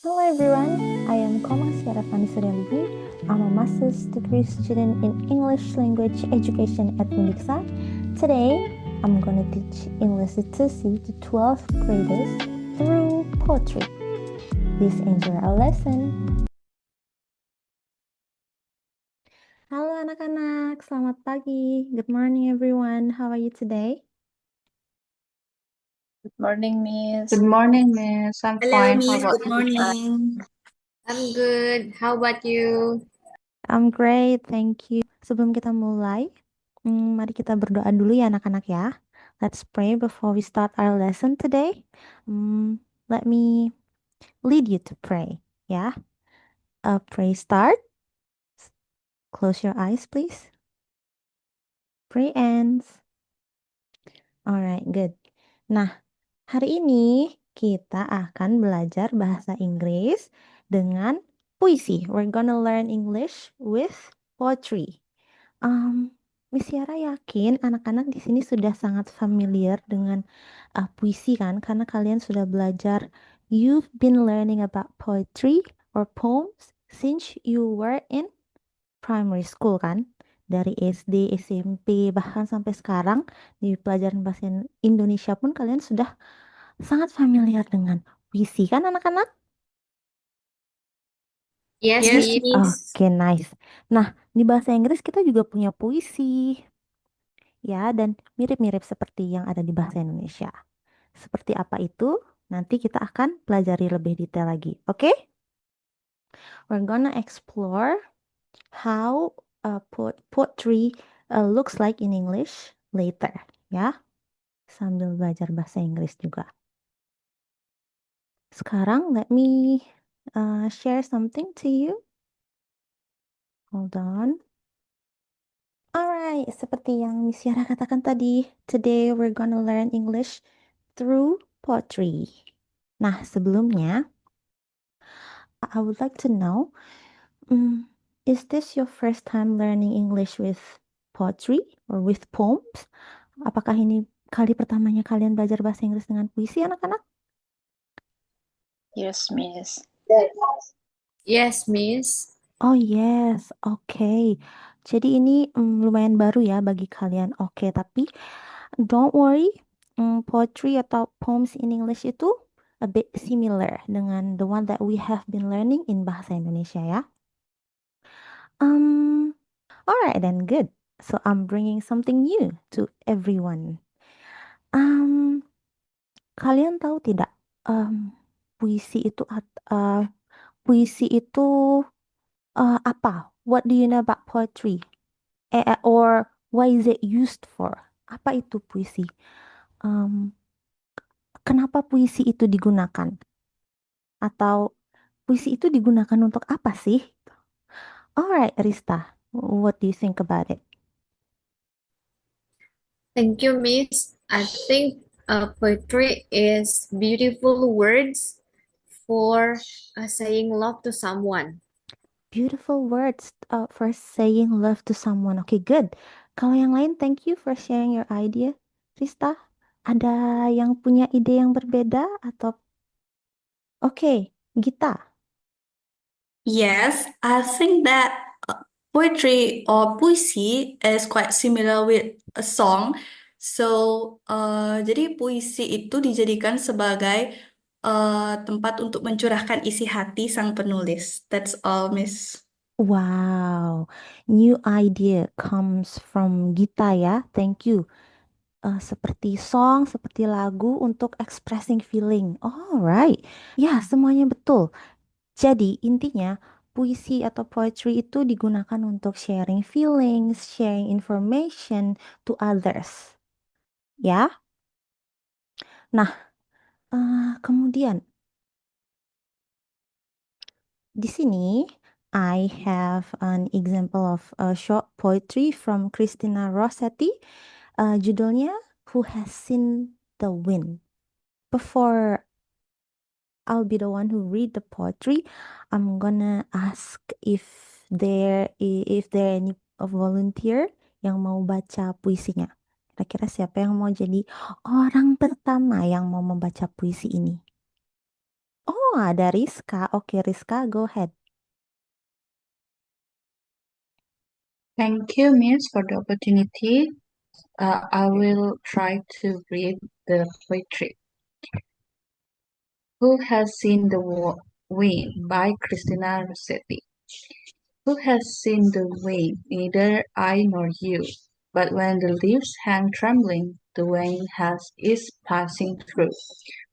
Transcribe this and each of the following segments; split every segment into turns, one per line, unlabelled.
Hello everyone, I am Komang Syarafani Suryalivi. I'm a master's degree student in English language education at Undiksa. Today, I'm going to teach English literacy to 12th graders through poetry. Please enjoy our lesson. Halo anak-anak, selamat pagi. Good morning everyone. How are you today?
Good morning, Miss.
Good morning, Miss. I'm
Hello,
fine. How
Miss.
about
Good
you?
morning. I'm good. How about you?
I'm great, thank you. Sebelum kita mulai, mari kita berdoa dulu ya anak-anak ya. Let's pray before we start our lesson today. Let me lead you to pray, ya. Pray start. Close your eyes, please. Pray ends. Alright, good. Nah, hari ini kita akan belajar bahasa Inggris dengan puisi. We're gonna learn English with poetry. Miss Yara yakin anak-anak di sini sudah sangat familiar dengan puisi kan, karena kalian sudah belajar. You've been learning about poetry or poems since you were in primary school kan, dari SD, SMP, bahkan sampai sekarang di pelajaran bahasa Indonesia pun kalian sudah sangat familiar dengan puisi kan anak-anak?
Yes,
Yes,
Miss.
Miss.
Oke, nice. Nah, di bahasa Inggris kita juga punya puisi. Ya, dan mirip-mirip seperti yang ada di bahasa Indonesia. Seperti apa itu? Nanti kita akan pelajari lebih detail lagi. Oke? We're gonna explore how poetry looks like in English later. Ya, sambil belajar bahasa Inggris juga. Sekarang, let me share something to you. Hold on. Alright, seperti yang Miss Yara katakan tadi, today we're gonna learn English through poetry. Nah, sebelumnya, I would like to know, is this your first time learning English with poetry or with poems? Apakah ini kali pertamanya kalian belajar bahasa Inggris dengan puisi, anak-anak?
Yes, Miss.
Yes, Miss.
Oh yes, oke. Jadi ini lumayan baru ya bagi kalian. Oke, tapi don't worry, poetry atau poems in English itu a bit similar dengan the one that we have been learning in bahasa Indonesia ya. Um, alright then, good. So I'm bringing something new to everyone. Um, Kalian tahu tidak, puisi itu puisi itu apa? What do you know about poetry? Or what is it used for? Apa itu puisi? Um, Kenapa puisi itu digunakan? Atau puisi itu digunakan untuk apa sih? Alright, Rista, what do you think about it?
Thank you, Miss. I think poetry is beautiful words for saying love to someone.
Beautiful words for saying love to someone. Okay, good. Kalau yang lain, thank you for sharing your idea. Rista, ada yang punya ide yang berbeda atau? Oke, Gita.
Yes, I think that poetry or puisi is quite similar with a song. So, jadi puisi itu dijadikan sebagai tempat untuk mencurahkan isi hati sang penulis. That's all, Miss.
Wow, new idea comes from Gita ya. Thank you. Seperti song, seperti lagu untuk expressing feeling. Alright. Ya, semuanya betul. Jadi, intinya puisi atau poetry itu digunakan untuk sharing feelings, sharing information to others. Ya. Nah, kemudian di sini I have an example of a short poetry from Christina Rossetti. Judulnya Who Has Seen the Wind. Before I'll be the one who read the poetry, I'm gonna ask if there any volunteer yang mau baca puisinya. Kira-kira siapa yang mau jadi orang pertama yang mau membaca puisi ini? Oh, ada Rizka. Oke, Rizka, go ahead.
Thank you, Miss, for the opportunity. I will try to read the poetry. Who has seen the wind by Christina Rossetti? Who has seen the wind? Neither I nor you. But when the leaves hang trembling, the wind is passing through.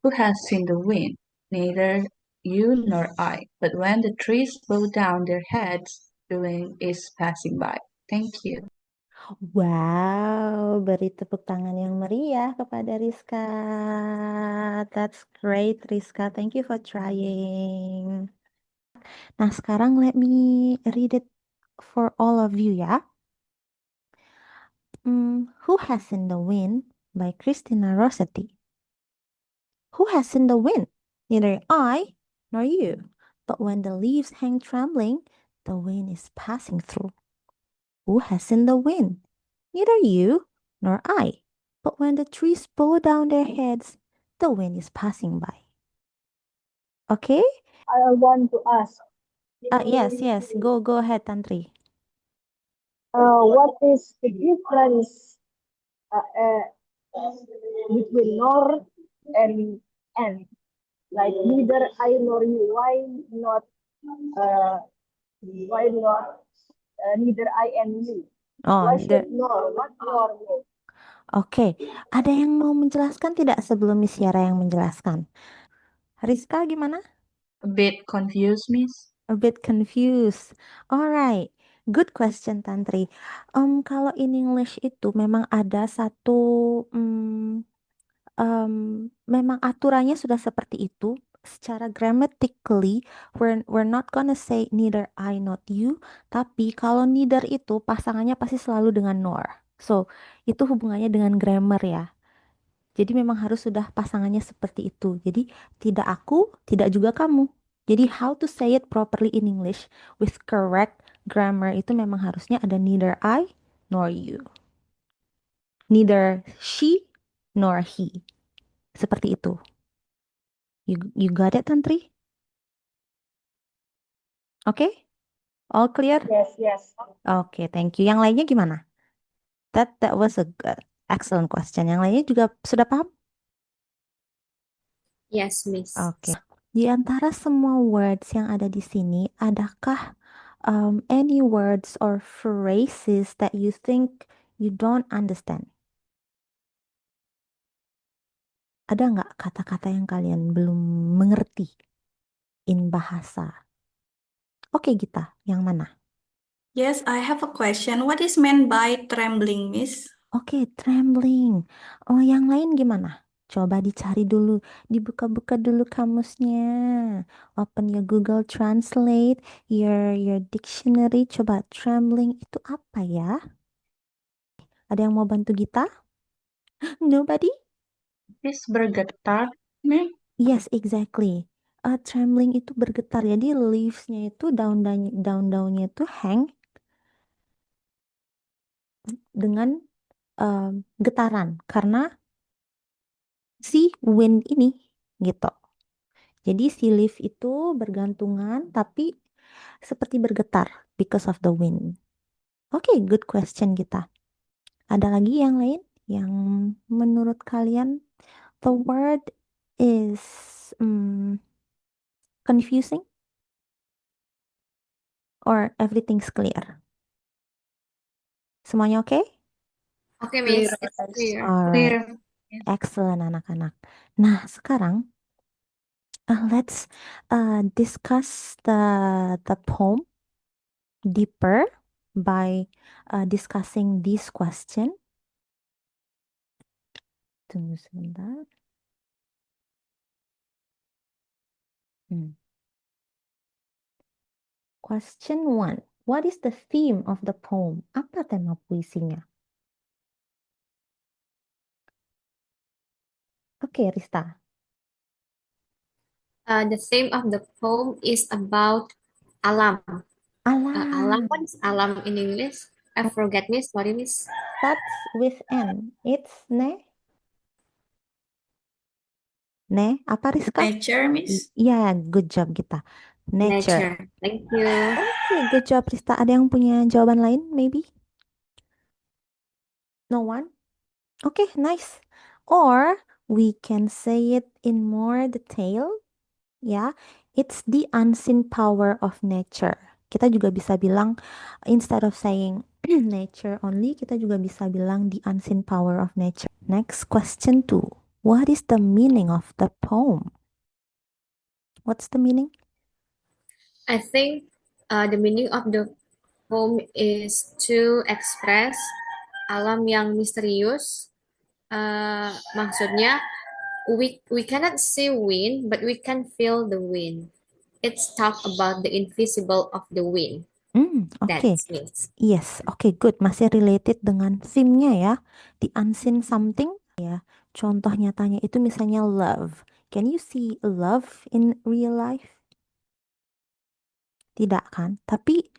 Who has seen the wind? Neither you nor I. But when the trees bow down their heads, the wind is passing by. Thank you.
Wow, beri tepuk tangan yang meriah kepada Rizka. That's great, Rizka. Thank you for trying. Nah, sekarang let me read it for all of you ya. Who Has Seen the Wind by Christina Rossetti. Who has seen the wind? Neither I nor you. But when the leaves hang trembling, the wind is passing through. Who has seen the wind? Neither you nor I. But when the trees bow down their heads, the wind is passing by. Okay?
I want to ask,
Yes. Go ahead, Tantri.
what is the difference uh, uh, between nor and? Like neither I nor you. Uh, why not neither I and you?
Oh,
Why should nor? What nor mean?
Oke. Ada yang mau menjelaskan tidak sebelum Miss Yara yang menjelaskan? Rizka gimana?
A bit confused, Miss.
A bit confused. Alright, good question, Tantri. Kalau in English itu memang ada satu, memang aturannya sudah seperti itu. Secara grammatically, we're not gonna say neither I not you. Tapi kalau neither itu pasangannya pasti selalu dengan nor. So, itu hubungannya dengan grammar ya. Jadi memang harus sudah pasangannya seperti itu. Jadi tidak aku, tidak juga kamu. Jadi how to say it properly in English with correct grammar itu memang harusnya ada neither I nor you. Neither she nor he. Seperti itu. You got it, Tantri? Oke? All clear?
Yes.
Oke, thank you. Yang lainnya gimana? That was a excellent question. Yang lainnya juga sudah paham?
Yes, Miss.
Oke. Di antara semua words yang ada di sini, adakah any words or phrases that you think you don't understand? Ada nggak kata-kata yang kalian belum mengerti in bahasa? Oke, Gita, yang mana?
Yes, I have a question. What is meant by trembling, Miss?
Oke, trembling. Oh, yang lain gimana? Coba dicari dulu, dibuka-buka dulu kamusnya. Open your Google Translate, your dictionary. Coba trembling itu apa ya? Ada yang mau bantu Gita? Nobody?
Miss bergetar, Miss.
Yes, exactly. Trembling itu bergetar. Jadi leaves-nya itu daun-daunnya itu hang dengan getaran karena si wind ini gitu. Jadi si leaf itu bergantungan tapi seperti bergetar because of the wind. Oke, good question kita. Ada lagi yang lain yang menurut kalian the word is confusing or everything's clear? Semuanya oke?
Oke, Miss.
Clear,
It's clear.
Alright,
clear.
excellent anak-anak. Nah, sekarang let's discuss the poem deeper by discussing this question. Tunggu sebentar. Question 1. What is the theme of the poem? Apa tema puisinya? Oke, Rista.
The theme of the poem is about alam. Alam,
Alam.
what is alam in English? I forget, Miss. Sorry, Miss.
Starts with N. It's Apa Rizka?
Nature, Miss.
Iya, good job kita. Nature.
Nature. Thank you.
Oke, good job Rista. Ada yang punya jawaban lain, maybe? No one? Okay, nice. Or we can say it in more detail, ya. It's the unseen power of nature. Kita juga bisa bilang, instead of saying nature only, kita juga bisa bilang the unseen power of nature. Next question 2. What is the meaning of the poem? What's the meaning?
I think the meaning of the poem is to express alam yang misterius. Maksudnya, we cannot see wind, but we can feel the wind. It's talk about the invisible of the wind.
Oke.
That's means.
Yes, oke, good. Masih related dengan theme-nya ya. The unseen something ya. Contoh nyatanya itu misalnya love. Can you see love in real life? Tidak kan? Tapi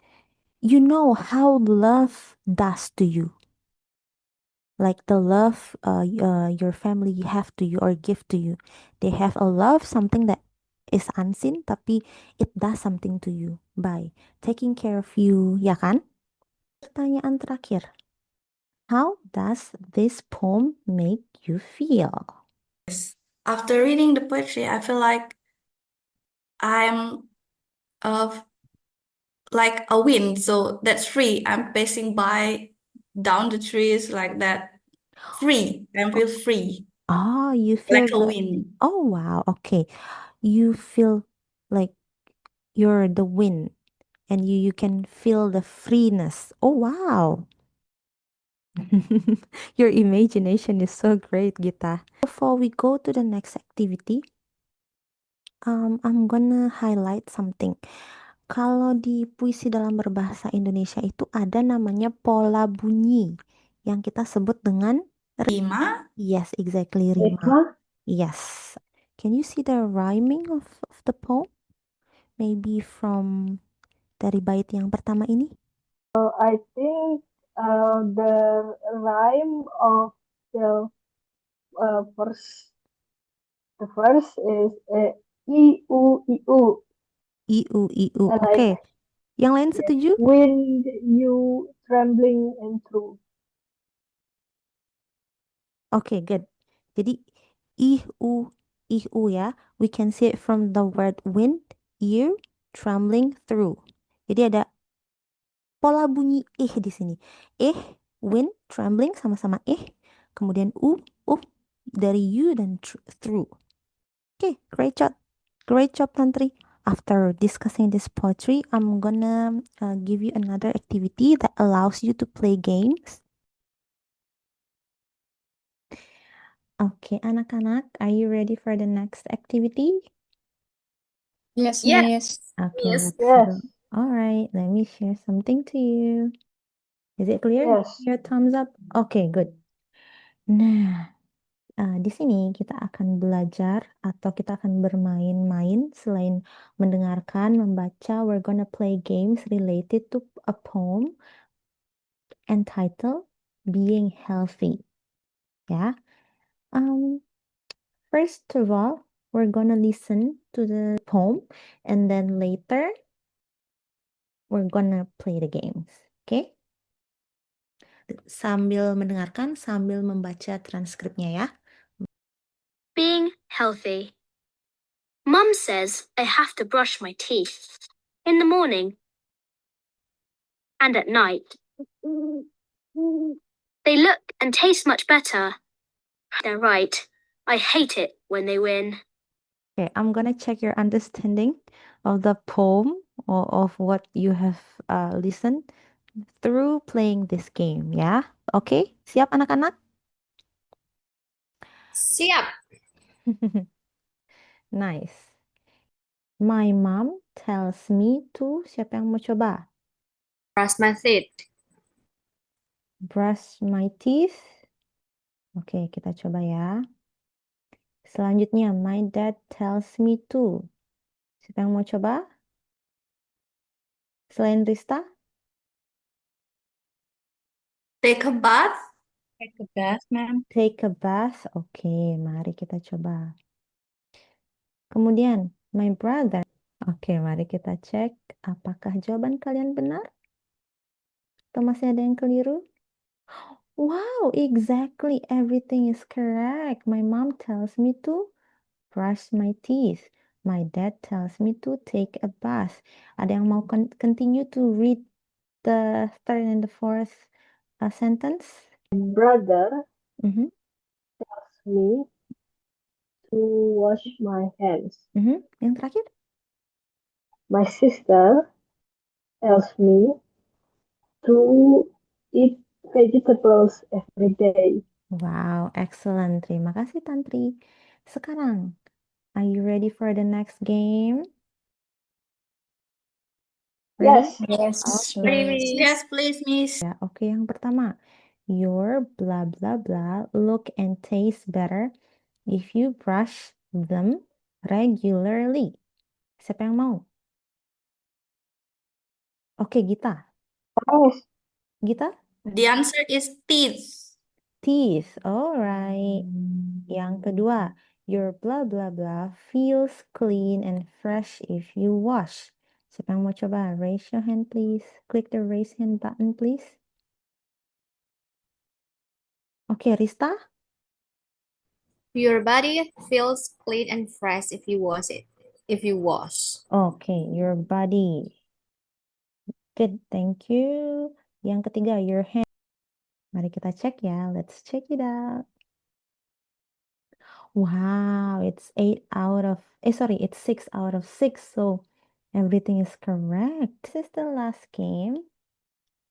you know how love does to you. Like the love your family have to you or give to you. They have a love, something that is unseen, tapi it does something to you by taking care of you, ya kan? Pertanyaan terakhir. How does this poem make you feel?
After reading the poetry, I feel like I'm like a wind, so that's free. I'm passing by down the trees like that. Free. I feel free,
Oh, you feel
like a
the,
wind.
oh wow, okay. You feel like you're the wind and you can feel the freeness. Oh wow. Your imagination is so great, Gita. Before we go to the next activity, I'm gonna highlight something. Kalau di puisi dalam berbahasa Indonesia itu ada namanya pola bunyi yang kita sebut dengan
Rima.
yes, exactly, rima.
Ritma?
Yes. Can you see the rhyming of the poem? Maybe from dari bait yang pertama ini?
I think the rhyme of the first the first is iu.
Iu, iu. Oke.
Like
Yang lain
yes,
setuju?
wind you trembling and through.
Oke, good. Jadi iu, iu ya. We can see it from the word wind, ear, trembling through. Jadi ada pola bunyi di sini. Wind, trembling sama-sama kemudian dari you dan through. Okay, great job. Great job, Tantri. After discussing this poetry, I'm gonna give you another activity that allows you to play games. Okay, anak-anak, are you ready for the next activity?
Yes,
Yes.
Miss.
Okay,
Yes.
let's
Yes.
go. All right, let me share something to you. Is it clear?
Yes.
Your thumbs up? Okay, good. Nah, di sini kita akan belajar atau kita akan bermain-main selain mendengarkan, membaca, we're gonna play games related to a poem entitled Being Healthy. Ya. First of all, we're gonna listen to the poem and then later we're gonna play the games. Okay? Sambil mendengarkan, sambil membaca transkripnya ya.
Being healthy. Mum says I have to brush my teeth in the morning and at night. They look and taste much better. They're right. I hate it when they win.
Okay, I'm gonna check your understanding of the poem or of what you have listened through playing this game ya. Okay, siap anak-anak?
Siap.
Nice. My mom tells me to, siapa yang mau coba?
Brush my teeth.
Brush my teeth. Oke, kita coba ya. Selanjutnya, my dad tells me to. Siapa yang mau coba? Selain Rista?
Take a bath.
Take a bath, ma'am.
Take a bath. Oke, mari kita coba. Kemudian, my brother. Oke, mari kita cek apakah jawaban kalian benar atau masih ada yang keliru. Wow, exactly everything is correct. My mom tells me to brush my teeth. My dad tells me to take a bath. Ada yang mau continue to read the third and the fourth sentence?
Brother
Mhm,
tells me to wash my hands.
Yang terakhir?
My sister tells me to eat vegetables every day.
Wow, excellent. Terima kasih, Tantri. Sekarang, are you ready for the next game? Ready?
Yes,
Yes,
Okay.
Miss.
Yes, please, Miss.
Ya, oke, yang pertama. Your blah blah blah look and taste better if you brush them regularly. Siapa yang mau? Oke, Gita.
yes.
Gita?
The answer is teeth.
Teeth. Alright. Yang kedua. Your blah blah blah feels clean and fresh if you wash. Siapa yang mau coba? Raise your hand, please. Click the raise hand button, please. Oke, Rista?
Your body feels clean and fresh if you wash it. If you wash.
Oke, your body. Good, thank you. Yang ketiga, your hand. Mari kita cek ya. Let's check it out. Wow, it's 6 out of 6. So everything is correct. This is the last game.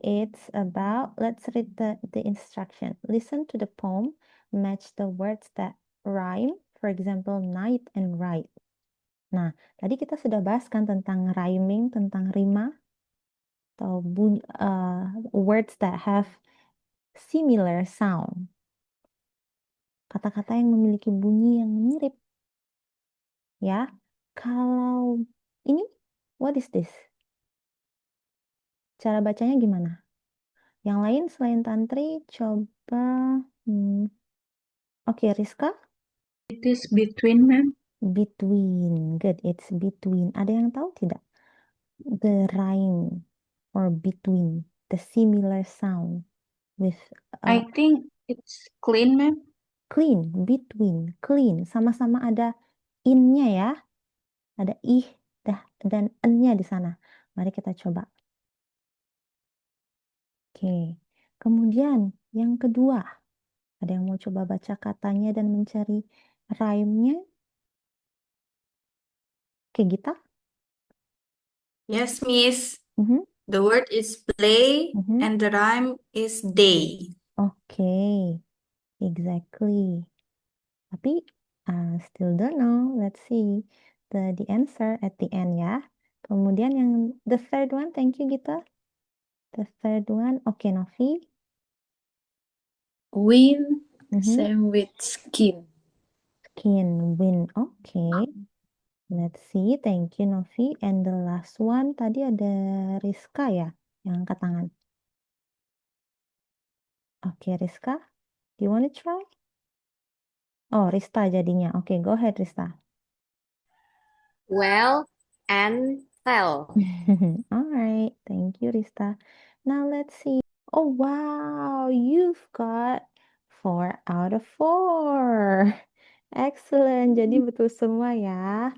It's about, let's read the instruction. Listen to the poem, match the words that rhyme. For example, night and right. Nah, tadi kita sudah bahas kan tentang rhyming, tentang rima, atau words that have similar sound. Kata-kata yang memiliki bunyi yang mirip. Ya, kalau ini, what is this? Cara bacanya gimana? Yang lain selain Tantri, coba. Oke, Rizka?
It is between, ma'am.
Between. Good, it's between. Ada yang tahu tidak? The rhyme or between. The similar sound with
I think it's clean, ma'am.
clean, between, clean. Sama-sama ada in-nya ya. Ada ih, dah, dan en-nya di sana. Mari kita coba. Oke. Kemudian yang kedua. Ada yang mau coba baca katanya dan mencari rhyme-nya? Oke, Gita?
Yes, Miss.
Mhm,
The word is play
mhm.
and the rhyme is day.
Oke, exactly. Tapi still don't know. Let's see the answer at the end ya. Kemudian yang the third one, thank you Gita. The third one, oke Novi.
Win,
Mhm.
same with skin.
Skin, win. Oke. Let's see, thank you Novi. And the last one tadi ada Rizka ya yang angkat tangan. Oke, Rizka, do you want to try? Oh, Rista jadinya. Oke, go ahead Rista.
Well and fell.
All right, thank you, Rista. Now let's see. Oh, wow, you've got 4 out of 4. Excellent. Jadi betul semua ya.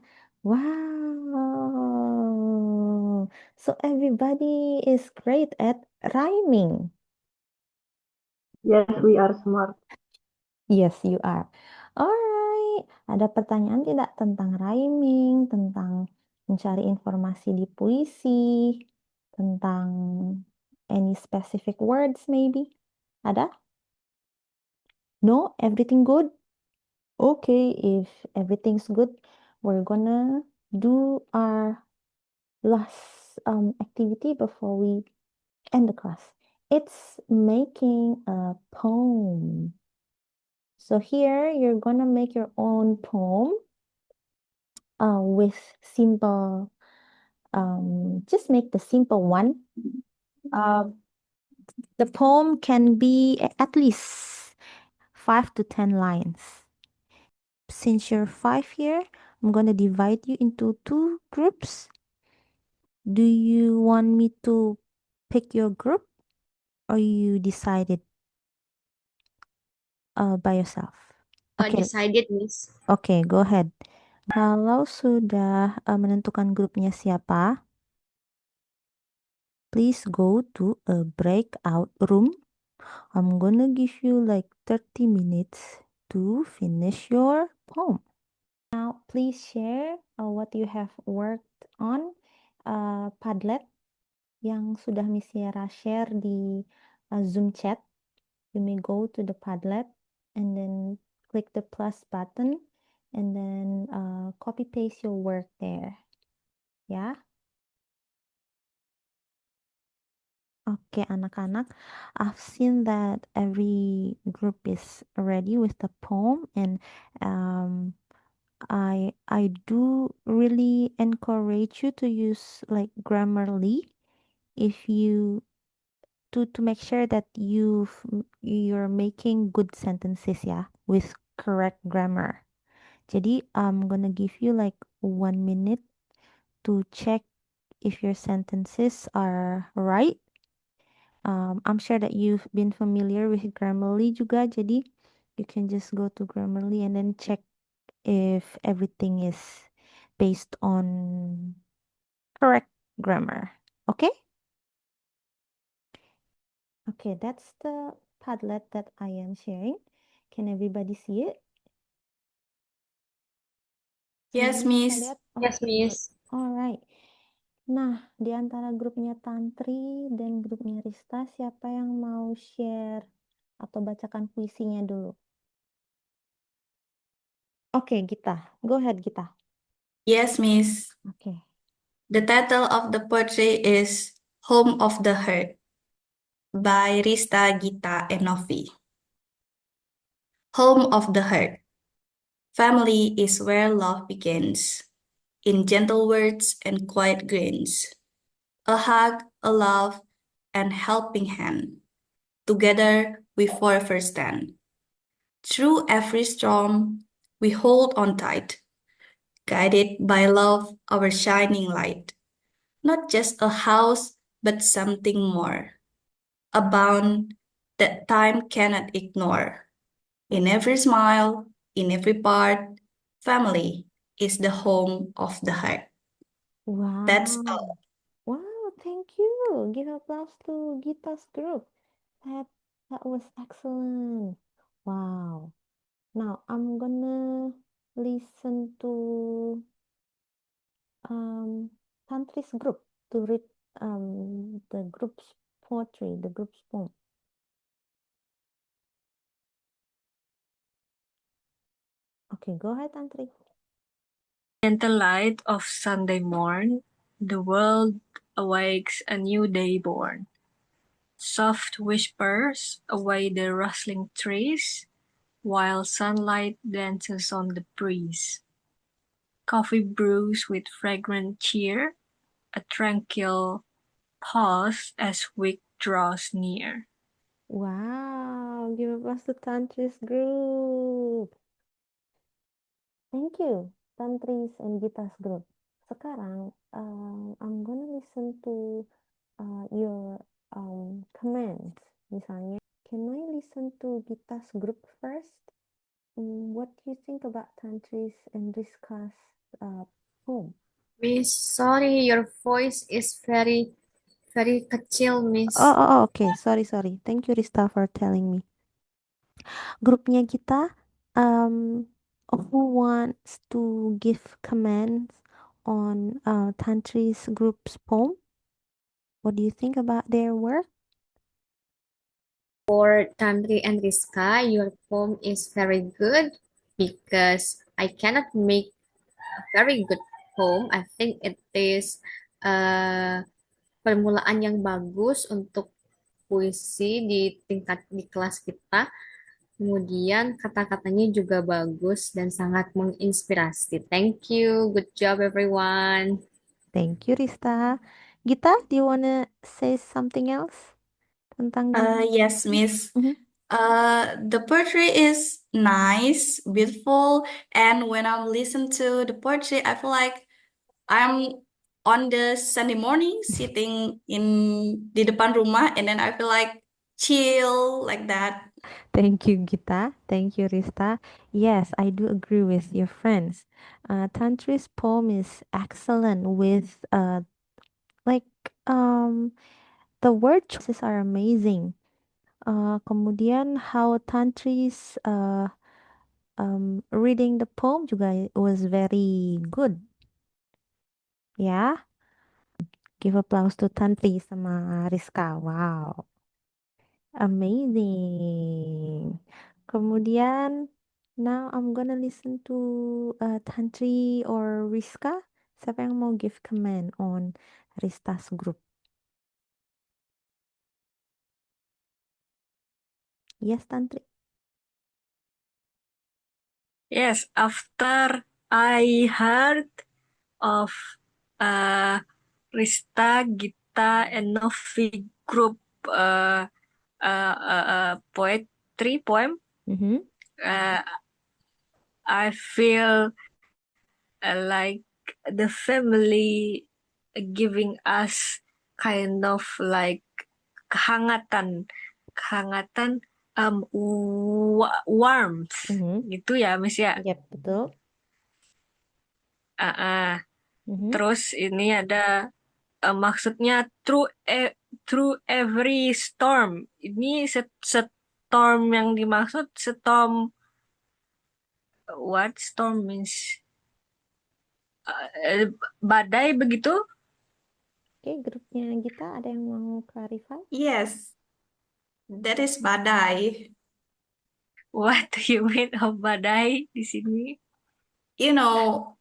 Wow. So everybody is great at rhyming.
Yes, we are smart.
Yes, you are. Alright, ada pertanyaan tidak tentang rhyming, tentang mencari informasi di puisi, tentang any specific words maybe? Ada? No? Everything good? Okay, if everything's good, we're gonna do our last activity before we end the class. It's making a poem. So here you're gonna make your own poem with simple, just make the simple one. The poem can be at least 5 to 10 lines. Since you're 5 here, I'm gonna divide you into two groups. Do you want me to pick your group or you decided by yourself? Okay,
Decided, Miss.
okay, go ahead. Kalau sudah menentukan grupnya siapa, please go to a breakout room. I'm gonna give you like 30 minutes to finish your poem. Now, please share what you have worked on. Padlet yang sudah Miss Yara share di Zoom chat. You may go to the Padlet and then click the plus button and then copy paste your work there. Ya. Oke, anak-anak, I've seen that every group is ready with the poem, and I do really encourage you to use like Grammarly if you to make sure that you're making good sentences ya with correct grammar. Jadi I'm gonna give you like 1 minute to check if your sentences are right. I'm sure that you've been familiar with Grammarly juga, jadi you can just go to Grammarly and then check if everything is based on correct grammar. Okay? Okay, that's the Padlet that I am sharing. Can everybody see it?
Yes,
Semuanya bisa
Miss.
lihat?
Yes,
Okay,
Miss.
good. Alright. Nah, di antara grupnya Tantri dan grupnya Rista, siapa yang mau share atau bacakan puisinya dulu? Oke, Gita. Go ahead, Gita.
Yes, Miss.
Oke.
The title of the poetry is Home of the Heart by Rista, Gita, and Novi. Home of the Heart. Family is where love begins, in gentle words and quiet grins. A hug, a love, and helping hand. Together we forever stand. Through every storm, we hold on tight, guided by love, our shining light. Not just a house, but something more. A bond that time cannot ignore. In every smile, in every part, family is the home of the heart. That's all.
Wow. Wow, thank you. Give applause to Gita's group. That was excellent. Wow. Now I'm gonna listen to Tantri's group to read the group's poetry, the group's poem. Okay, go ahead, Tantri.
Gentle light of Sunday morn, the world awakes a new day born. Soft whispers away the rustling trees, while sunlight dances on the breeze. Coffee brews with fragrant cheer, a tranquil pause as week draws near.
Wow, give applause to Tantri's group. Thank you, Tantri's and Gita's group. Sekarang, I'm gonna listen to your comments. Misalnya, can I listen to Gita's group first? What do you think about Tantri's and Rizka's poem?
Miss, sorry, your voice is very, very kecil, Miss.
Okay. Sorry. Thank you, Rista, for telling me. Grupnya kita, who wants to give comments on Tantri's group's poem? What do you think about their work?
For Tantri and Rizka, your poem is very good because I cannot make a very good poem. I think it is permulaan yang bagus untuk puisi di tingkat di kelas kita. Kemudian kata-katanya juga bagus dan sangat menginspirasi. Thank you. Good job everyone.
Thank you, Rista. Gita, do you wanna say something else tentang
Yes, Miss.
Mhm.
The poetry is nice, beautiful, and when I listen to the poetry, I feel like I'm on the Sunday morning sitting in di depan rumah, and then I feel like chill like that.
Thank you, Gita. Thank you, Rista. Yes, I do agree with your friends. Tantri's poem is excellent with like the word choices are amazing. Kemudian how Tantri's reading the poem juga was very good. Ya, give applause to Tantri sama Rizka. Wow, amazing. Kemudian now I'm gonna listen to Tantri or Rizka. Siapa yang mau give comment on Rista's group? Yes, Tantri.
Yes, after I heard of Rista, Gita, and Novi group poetry poem,
Mm-hmm.
uh, I feel like the family giving us kind of like kehangatan, kehangatan, warmth
Mm-hmm.
gitu ya, Miss ya.
Yep, betul. Mm-hmm.
Terus ini ada maksudnya through every storm. Ini storm yang dimaksud storm, what storm means? Badai begitu?
Oke, grupnya Gita ada yang mau clarify?
Yes, that is badai.
What do you mean of badai di sini?
You know,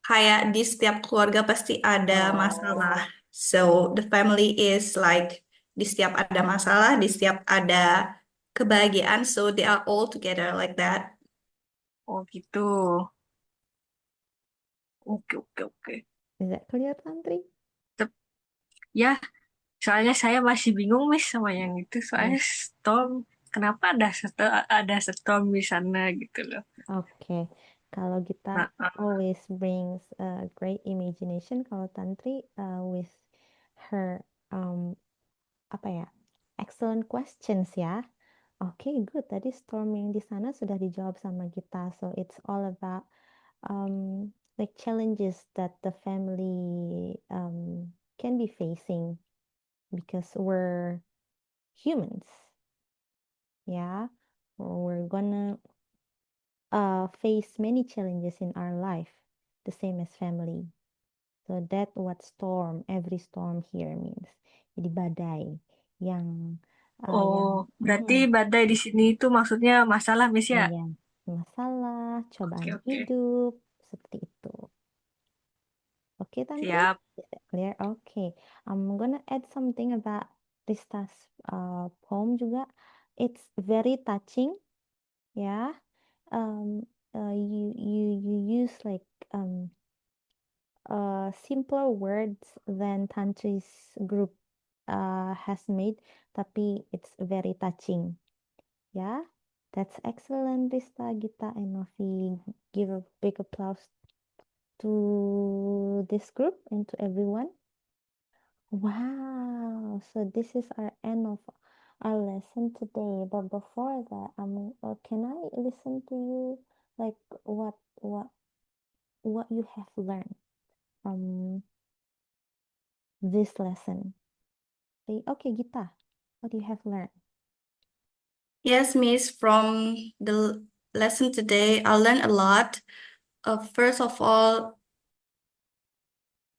kayak di setiap keluarga pasti ada masalah. So the family is like di setiap ada masalah, di setiap ada kebahagiaan, so they are all together like that.
Oh gitu. Oke.
Is that clear, Tantri?
Ya, soalnya saya masih bingung Miss sama yang itu. Soalnya
Yes.
storm, kenapa ada storm di sana gitu loh.
Oke, kalau Gita
Nah,
always brings a great imagination. Kalau Tantri with her apa ya, excellent questions ya. Oke, good. Tadi storm yang di sana sudah dijawab sama Gita. So it's all about like challenges that the family can be facing because we're humans. Yeah, we're gonna face many challenges in our life, the same as family. So that what storm, every storm here means. Jadi badai yang
oh, berarti
mhm,
badai di sini itu maksudnya masalah Miss ya?
iya, masalah, cobaan
Oke.
hidup, seperti itu. Okay, Tantri?
Siap.
Is that clear? Okay. I'm gonna add something about Rista's poem juga. It's very touching, yeah. You use like simpler words than Tantri's group has made, tapi it's very touching. Yeah, that's excellent, Rista, Gita, and Novi. Give a big applause to this group and to everyone. Wow, so this is our end of our lesson today. But before that, can I listen to you? Like what you have learned from this lesson? Okay, Gita, what do you have learned?
Yes, Miss, from the lesson today, I learned a lot. First of all,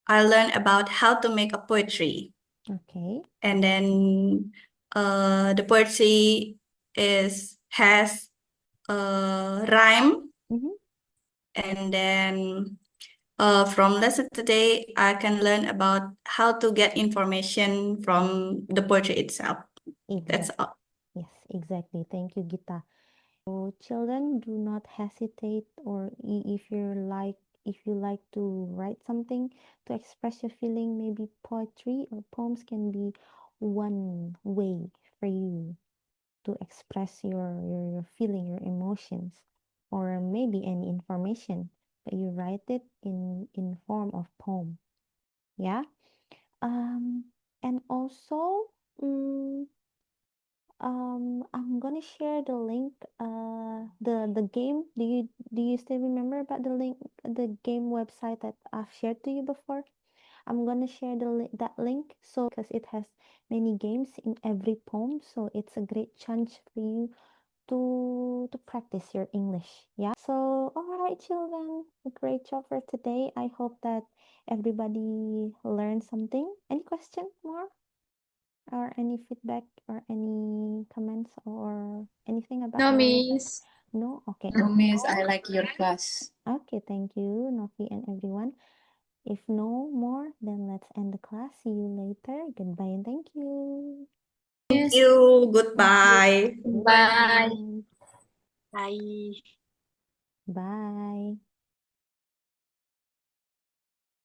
I learned about how to make a poetry.
Okay.
And then the poetry has a rhyme.
Mm-hmm.
And then from lesson today, I can learn about how to get information from the poetry itself. That's
Exactly.
all.
Yes, exactly. Thank you, Gita. So children, do not hesitate, or if you like to write something to express your feeling, maybe poetry or poems can be one way for you to express your feeling, your emotions, or maybe any information, but you write it in form of poem. Yeah. And also, mm, I'm gonna share the link, the game. Do you still remember about the link, the game website that I've shared to you before? I'm gonna share that link, so because it has many games in every poem, so it's a great chance for you to practice your English. Yeah. So, all right, children, great job for today. I hope that everybody learned something. Any question more? Or any feedback or any comments or anything about
No,
our lesson?
Miss.
No? Okay.
No, Miss, I like your class.
Okay, thank you, Novi and everyone. If no more, then let's end the class. See you later. Goodbye and thank you.
Thank you. Goodbye.
Bye.
Bye.
Bye.
Bye.